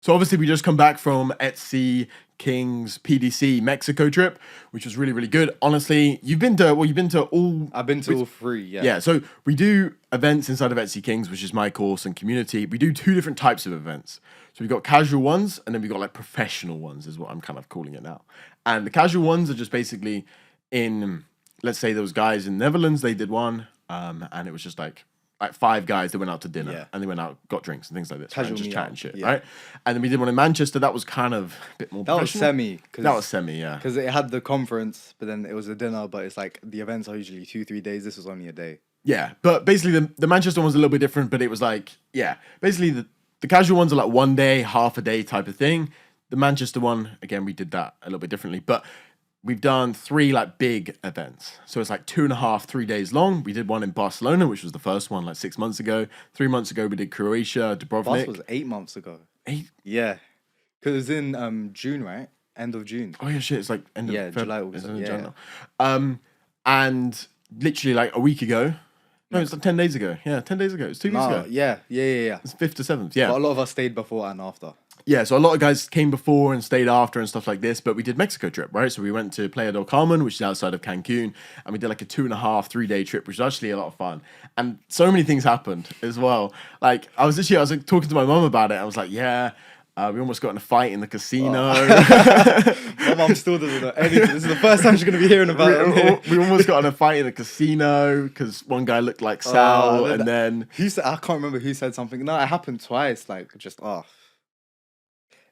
So obviously we just come back from Etsy Kings PDC Mexico trip, which was really, really good. Honestly, you've been to all. I've been to all three. Yeah. Yeah. So we do events inside of Etsy Kings, which is my course and community. We do two different types of events. So we've got casual ones, and then we've got like professional ones, is what I'm kind of calling it now. And the casual ones are just basically in, let's say those guys in Netherlands, they did one, and it was just like 5 guys that went out to dinner and they went out, got drinks and things like this. Casual just meetup, chatting shit, right? And then we did one in Manchester. That was kind of a bit more professional. That was semi, yeah. Because it had the conference, but then it was a dinner, but it's like the events are usually 2-3 days. This was only a day. Yeah, but basically the Manchester one was a little bit different, but it was like, yeah, basically the casual ones are like 1 day, half a day type of thing. The Manchester one, again, we did that a little bit differently, but we've done 3 like big events. So it's like 2.5, 3 days long. We did one in Barcelona, which was the first one like 6 months ago. 3 months ago, we did Croatia, Dubrovnik. That was 8 months ago. 8? Yeah. Because it was in June, right? End of June. Oh yeah, shit. It's like end of July, August. January. And literally like a week ago. No, it's like 10 days ago. Yeah, 10 days ago. It's 2 weeks ago. Yeah. It's 5th to 7th, yeah. But a lot of us stayed before and after. Yeah, so a lot of guys came before and stayed after and stuff like this, but we did Mexico trip, right? So we went to Playa del Carmen, which is outside of Cancun, and we did like a 2.5, 3 day trip, which was actually a lot of fun. And so many things happened as well. Like, I was like, talking to my mum about it. I was like, yeah, we almost got in a fight in the casino. My mum still doesn't know anything. This is the first time she's going to be hearing about it. We almost got in a fight in a casino because one guy looked like Sal, and then... I can't remember who said something. No, it happened twice, like, just,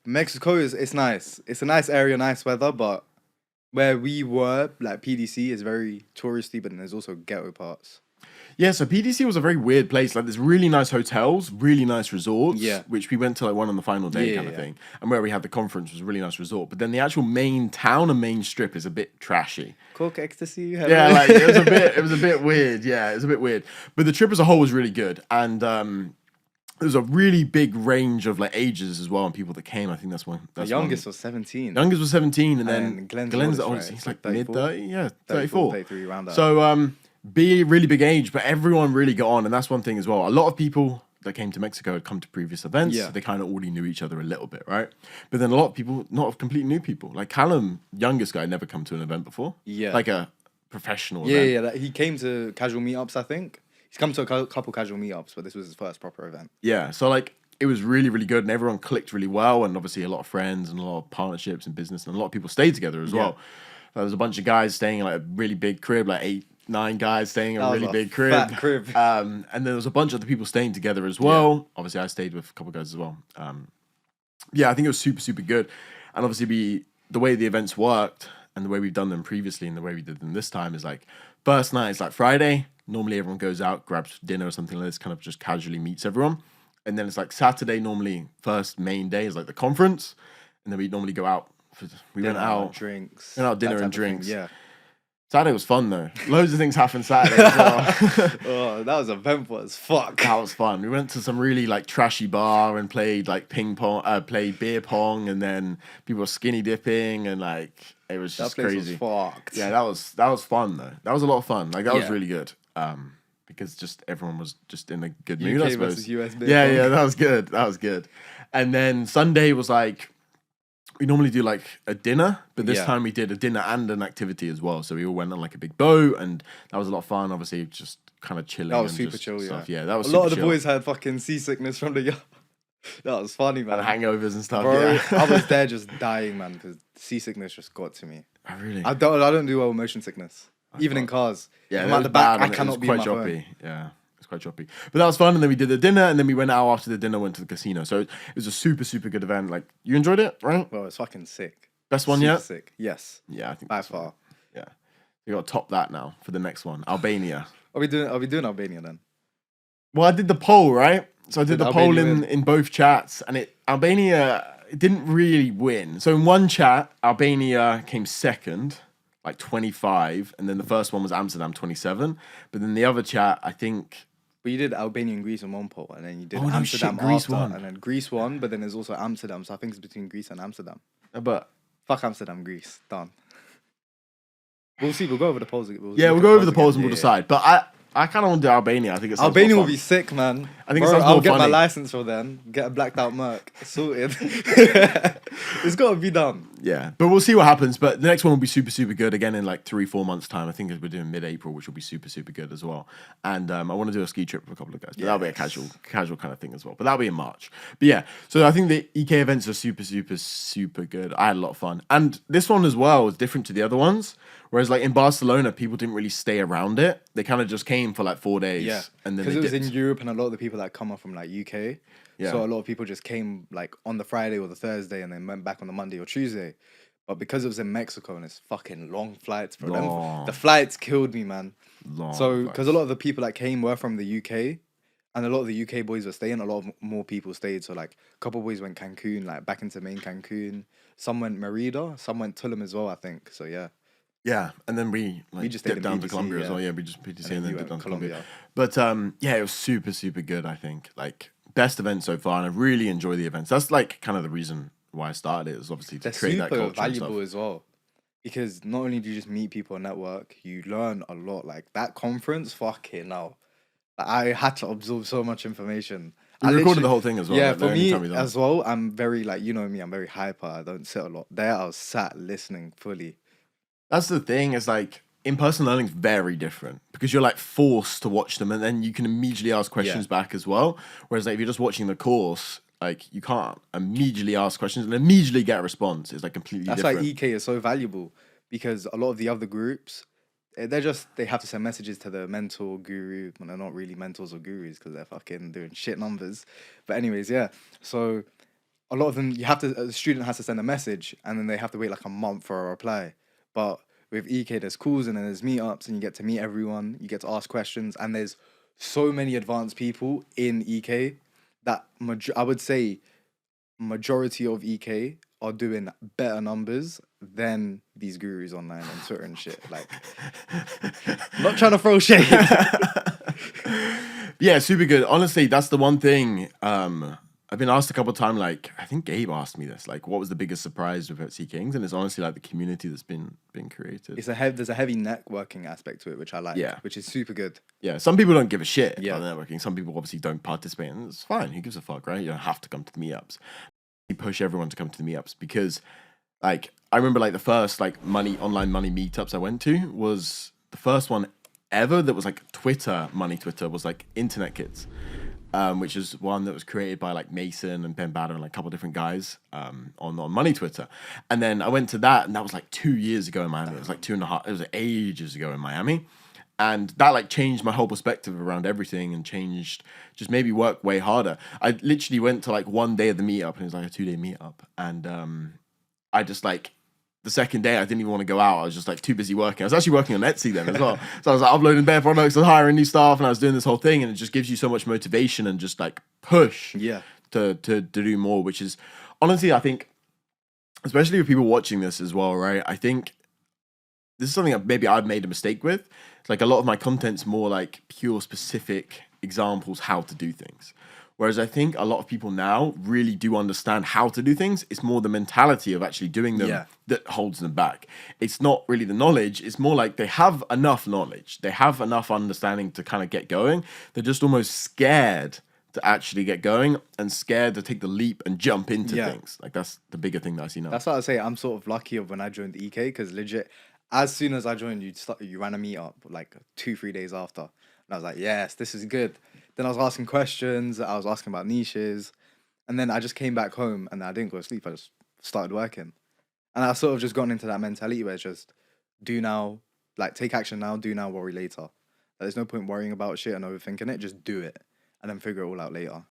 Mexico it's nice. It's a nice area, nice weather, but where we were, like PDC, is very touristy, but then there's also ghetto parts. Yeah, so PDC was a very weird place. Like, there's really nice hotels, really nice resorts, which we went to like one on the final day kind of thing. And where we had the conference was a really nice resort. But then the actual main town and main strip is a bit trashy. Coke, ecstasy. Yeah, like it was a bit weird. Yeah, it was a bit weird. But the trip as a whole was really good. And there was a really big range of like ages as well, and people that came. I think that's one. The youngest was 17. Youngest was 17, and then Glenn's the oldest. He's like mid 30, 34. 33 around that. So really big age, but everyone really got on, and that's one thing as well. A lot of people that came to Mexico had come to previous events, so they kind of already knew each other a little bit, right? But then a lot of people, not completely new people, like Callum, youngest guy, never come to an event before. Yeah, like a professional event. Yeah. He came to casual meetups, I think. He's come to a couple casual meetups, but this was his first proper event. Yeah, so like it was really, really good, and everyone clicked really well, and obviously a lot of friends and a lot of partnerships and business, and a lot of people stayed together as well. There was a bunch of guys staying in like a really big crib, like 8, 9 guys staying in a really big crib. Fat crib. And then there was a bunch of other people staying together as well. Yeah. Obviously, I stayed with a couple of guys as well. Yeah, I think it was super, super good. And obviously, the way the events worked and the way we've done them previously and the way we did them this time is like, first night is like Friday. Normally, everyone goes out, grabs dinner or something like this, kind of just casually meets everyone. And then it's like Saturday, normally, first main day is like the conference. And then we normally go out. We went out. Drinks. Went out dinner and drinks. Yeah. Saturday was fun though. Loads of things happened Saturday as well. Oh, that was eventful as fuck. That was fun. We went to some really like trashy bar and played like ping pong, played beer pong, and then people were skinny dipping, and like it was just that place crazy. Was fucked. Yeah, that was fun though. That was a lot of fun. Like that was really good. Because just everyone was just in a good mood, I suppose. US yeah, that was good. That was good. And then Sunday was like, we normally do like a dinner, but this time we did a dinner and an activity as well. So we all went on like a big boat, and that was a lot of fun. Obviously, just kind of chilling. That was and super just chill, stuff. yeah. Yeah, that was a super lot of the chill. boys had fucking seasickness from the yacht. That was funny, man. And hangovers and stuff. Bro, yeah. I was there just dying, man, because seasickness just got to me. Oh, really? I don't do well with motion sickness, even in cars. Yeah, I'm at the back. I it cannot was be quite on my choppy. phone. Yeah. Quite choppy, but that was fun. And then we did the dinner, and then we went out after the dinner, went to the casino. So it was a super, super good event. Like, you enjoyed it, right? Well, it's fucking sick. Best one super yet? Sick. Yes. Yeah, I think by far. Yeah, you got to top that now for the next one, Albania. Are we doing Albania then? Well, I did the poll, right? So I did the poll Albania in both chats, and Albania didn't really win. So in one chat, Albania came second, like 25, and then the first one was Amsterdam, 27. But then the other chat, I think. But you did Albania and Greece in one poll, and then you did Amsterdam Greece after, won. and then Greece won, but then there's also Amsterdam, so I think it's between Greece and Amsterdam. But fuck Amsterdam, Greece, done. We'll see. We'll go over the polls. We'll go over the polls and we'll decide. But I kind of want to do Albania. I think it's Albania will be sick, man. I think it Bro, sounds I'll more get my funny. license for then. Get a blacked out Merc. Sorted. It's got to be done. Yeah, but we'll see what happens. But the next one will be super, super good again in like 3-4 months' time. I think we're doing mid-April, which will be super, super good as well. And I want to do a ski trip with a couple of guys. But that'll be a casual kind of thing as well. But that'll be in March. But yeah, so I think the EK events are super, super, super good. I had a lot of fun, and this one as well was different to the other ones. Whereas like in Barcelona, people didn't really stay around it. They kind of just came for like 4 days. Yeah. And then Because they it was dipped. in Europe and a lot of the people that come up from like UK. Yeah. So a lot of people just came like on the Friday or the Thursday and then went back on the Monday or Tuesday. But because it was in Mexico and it's fucking long flights, bro. Long. The flights killed me, man. Long So, flights. because a lot of the people that came were from the UK, and a lot of the UK boys were staying, a lot of more people stayed. So, like, a couple boys went Cancun, like, back into main Cancun. Some went Merida, some went Tulum as well, I think. So, yeah. Yeah, and then we just stayed dipped in down to PDC, Colombia as yeah. well. Yeah, we just PDC and then you dipped went down to Colombia. Colombia. But yeah, it was super, super good, I think. Like, best event so far, and I really enjoy the events. That's like kind of the reason why I started it, is obviously to They're create that super culture and valuable stuff. as well. Because not only do you just meet people and network, you learn a lot. Like, that conference, fucking hell. Like, I had to absorb so much information. We I recorded literally- the whole thing as well. Yeah, like, the for only me time we done it. as well, I'm very, like, you know me, I'm very hyper. I don't sit a lot. There, I was sat listening fully. That's the thing, is like in-person learning is very different because you're like forced to watch them and then you can immediately ask questions back as well. Whereas like if you're just watching the course, like you can't immediately ask questions and immediately get a response. It's like completely That's different. why EK is so valuable, because a lot of the other groups, they have to send messages to the mentor guru when they're not really mentors or gurus because they're fucking doing shit numbers. But anyways, yeah. So a lot of them, a student has to send a message and then they have to wait like a month for a reply. But with EK, there's calls and then there's meetups and you get to meet everyone, you get to ask questions, and there's so many advanced people in EK that I would say majority of EK are doing better numbers than these gurus online on Twitter and shit. Like, not trying to throw shade. Yeah, super good. Honestly, that's the one thing. I've been asked a couple of times, like, I think Gabe asked me this, like, what was the biggest surprise with FC Kings? And it's honestly like the community that's been created. There's a heavy networking aspect to it, which I like. Yeah. Which is super good. Yeah, some people don't give a shit Yeah. about networking. Some people obviously don't participate, and it's fine. Who gives a fuck, right? You don't have to come to the meetups. We push everyone to come to the meetups because, like, I remember like the first like online money meetups I went to was the first one ever that was like Twitter was like Internet Kids. Which is one that was created by like Mason and Ben Bader and like a couple of different guys on Money Twitter. And then I went to that, and that was like 2 years ago in Miami. It was like 2.5, it was ages ago in Miami. And that like changed my whole perspective around everything and just made me work way harder. I literally went to like one day of the meetup, and it was like a 2-day meetup. And I just like, the second day, I didn't even want to go out. I was just like too busy working. I was actually working on Etsy then as well. So I was like uploading bare products and hiring new staff, and I was doing this whole thing, and it just gives you so much motivation and just like push to do more, which is honestly, I think, especially with people watching this as well, right? I think this is something that maybe I've made a mistake with. It's like a lot of my content's more like pure specific examples how to do things. Whereas I think a lot of people now really do understand how to do things. It's more the mentality of actually doing them that holds them back. It's not really the knowledge. It's more like they have enough knowledge. They have enough understanding to kind of get going. They're just almost scared to actually get going and scared to take the leap and jump into things. Like that's the bigger thing that I see now. That's what I say. I'm sort of lucky of when I joined EK, because legit, as soon as I joined, you ran a meetup like 2-3 days after. And I was like, yes, this is good. Then I was asking questions. I was asking about niches. And then I just came back home and I didn't go to sleep. I just started working. And I sort of just gotten into that mentality where it's just do now, like take action now, do now, worry later. Like, there's no point worrying about shit and overthinking it. Just do it and then figure it all out later.